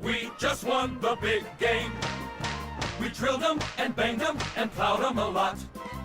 We just won the big game. We drilled them and banged them and plowed them a lot.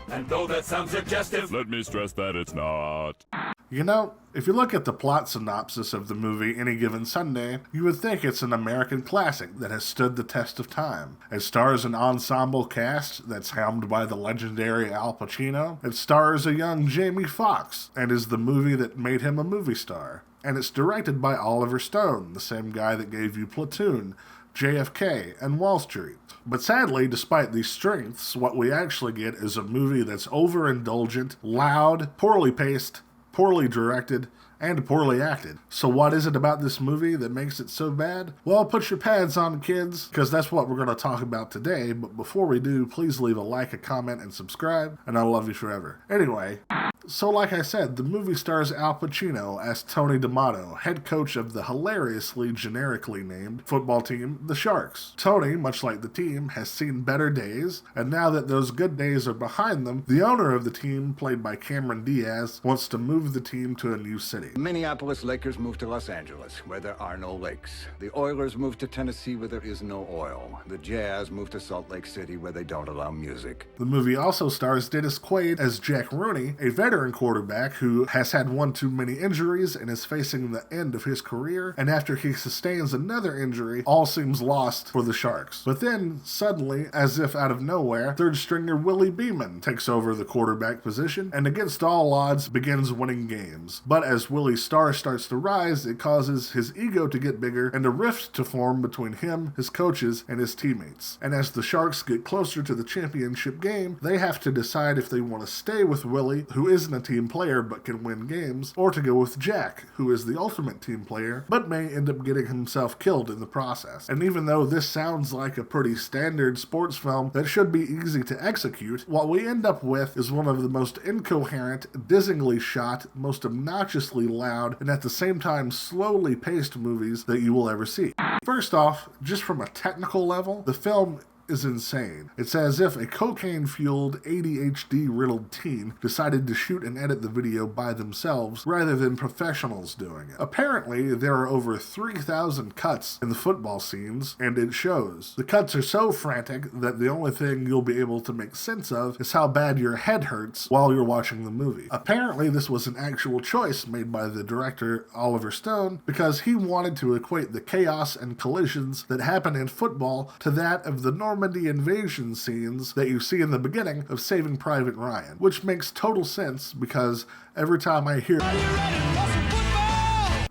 And though that sounds suggestive, let me stress that it's not. You know, if you look at the plot synopsis of the movie Any Given Sunday, you would think it's an American classic that has stood the test of time. It stars an ensemble cast that's helmed by the legendary Al Pacino. It stars a young JAMIEE FOXX and is the movie that made him a movie star. And it's directed by Oliver Stone, the same guy that gave you Platoon, JFK, and Wall Street. But sadly, despite these strengths, what we actually get is a movie that's overindulgent, loud, poorly paced, poorly directed, and poorly acted. So what is it about this movie that makes it so bad? Well, put your pads on, kids, because that's what we're going to talk about today. But before we do, please leave a like, a comment, and subscribe, and I'll love you forever. Anyway, so like I said, the movie stars Al Pacino as Tony D'Amato, head coach of the hilariously generically named football team, the Sharks. Tony, much like the team, has seen better days, and now that those good days are behind them, the owner of the team, played by Cameron Diaz, wants to move the team to a new city. The Minneapolis Lakers moved to Los Angeles, where there are no lakes. The Oilers moved to Tennessee, where there is no oil. The Jazz moved to Salt Lake City, where they don't allow music. The movie also stars Dennis Quaid as Jack Rooney, a veteran quarterback who has had one too many injuries and is facing the end of his career, and after he sustains another injury, all seems lost for the Sharks. But then, suddenly, as if out of nowhere, third stringer Willie Beeman takes over the quarterback position, and against all odds begins winning games. But as Willie's star starts to rise, it causes his ego to get bigger and a rift to form between him, his coaches, and his teammates. And as the Sharks get closer to the championship game, they have to decide if they want to stay with Willie, who isn't a team player but can win games, or to go with Jack, who is the ultimate team player but may end up getting himself killed in the process. And even though this sounds like a pretty standard sports film that should be easy to execute, what we end up with is one of the most incoherent, dizzyingly shot, most obnoxiously loud, and at the same time slowly paced movies that you will ever see. First off, just from a technical level, the film is insane. It's as if a cocaine-fueled, ADHD-riddled teen decided to shoot and edit the video by themselves rather than professionals doing it. Apparently, there are over 3,000 cuts in the football scenes, and it shows. The cuts are so frantic that the only thing you'll be able to make sense of is how bad your head hurts while you're watching the movie. Apparently, this was an actual choice made by the director, Oliver Stone, because he wanted to equate the chaos and collisions that happen in football to that of the Normandy invasion scenes that you see in the beginning of Saving Private Ryan, which makes total sense because every time I hear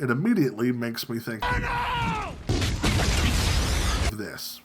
it immediately makes me think of this.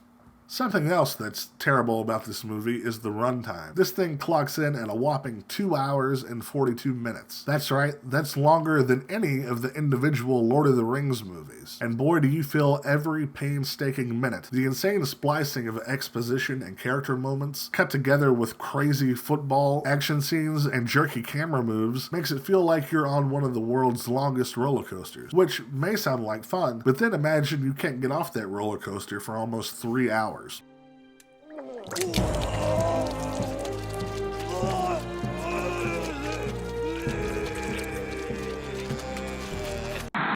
Something else that's terrible about this movie is the runtime. This thing clocks in at a whopping 2 hours and 42 minutes. That's right, that's longer than any of the individual Lord of the Rings movies. And boy, do you feel every painstaking minute. The insane splicing of exposition and character moments, cut together with crazy football action scenes and jerky camera moves, makes it feel like you're on one of the world's longest roller coasters. Which may sound like fun, but then imagine you can't get off that roller coaster for almost 3 hours.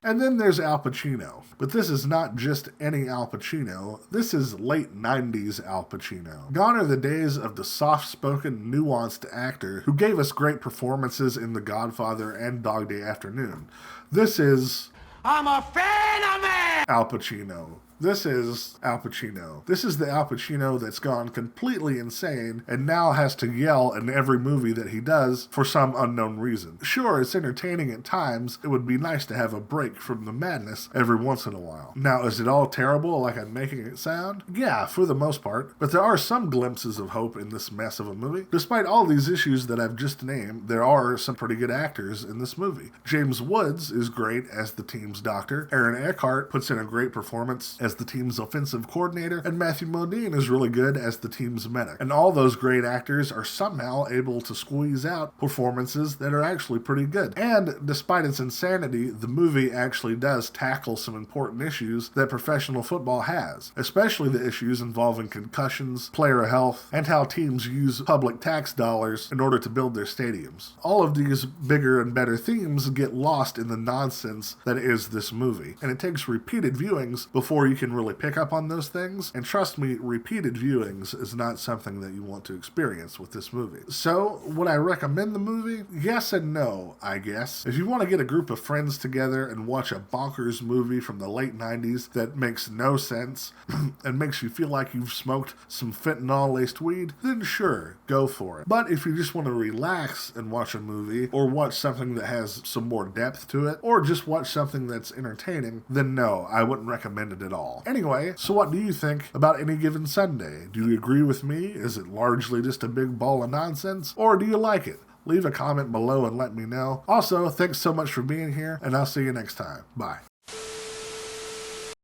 And then there's Al Pacino. But this is not just any Al Pacino, this is late 90s Al Pacino. Gone are the days of the soft-spoken, nuanced actor who gave us great performances in The Godfather and Dog Day Afternoon. This is... I'm a fan of man! Al Pacino. This is Al Pacino. This is the Al Pacino that's gone completely insane and now has to yell in every movie that he does for some unknown reason. Sure, it's entertaining at times. It would be nice to have a break from the madness every once in a while. Now, is it all terrible like I'm making it sound? Yeah, for the most part. But there are some glimpses of hope in this mess of a movie. Despite all these issues that I've just named, there are some pretty good actors in this movie. James Woods is great as the team's doctor. Aaron Eckhart puts in a great performance as the team's offensive coordinator, and Matthew Modine is really good as the team's medic. And all those great actors are somehow able to squeeze out performances that are actually pretty good. And despite its insanity, the movie actually does tackle some important issues that professional football has, especially the issues involving concussions, player health, and how teams use public tax dollars in order to build their stadiums. All of these bigger and better themes get lost in the nonsense that is this movie, and it takes repeated repeated viewings before you can really pick up on those things. And trust me, repeated viewings is not something that you want to experience with this movie. So, would I recommend the movie? Yes and no, I guess. If you want to get a group of friends together and watch a bonkers movie from the late 90s that makes no sense and makes you feel like you've smoked some fentanyl-laced weed, then sure, go for it. But if you just want to relax and watch a movie, or watch something that has some more depth to it, or just watch something that's entertaining, then no, I wouldn't recommend it at all. Anyway, so what do you think about Any Given Sunday? Do you agree with me? Is it largely just a big ball of nonsense? Or do you like it? Leave a comment below and let me know. Also, thanks so much for being here, and I'll see you next time. Bye.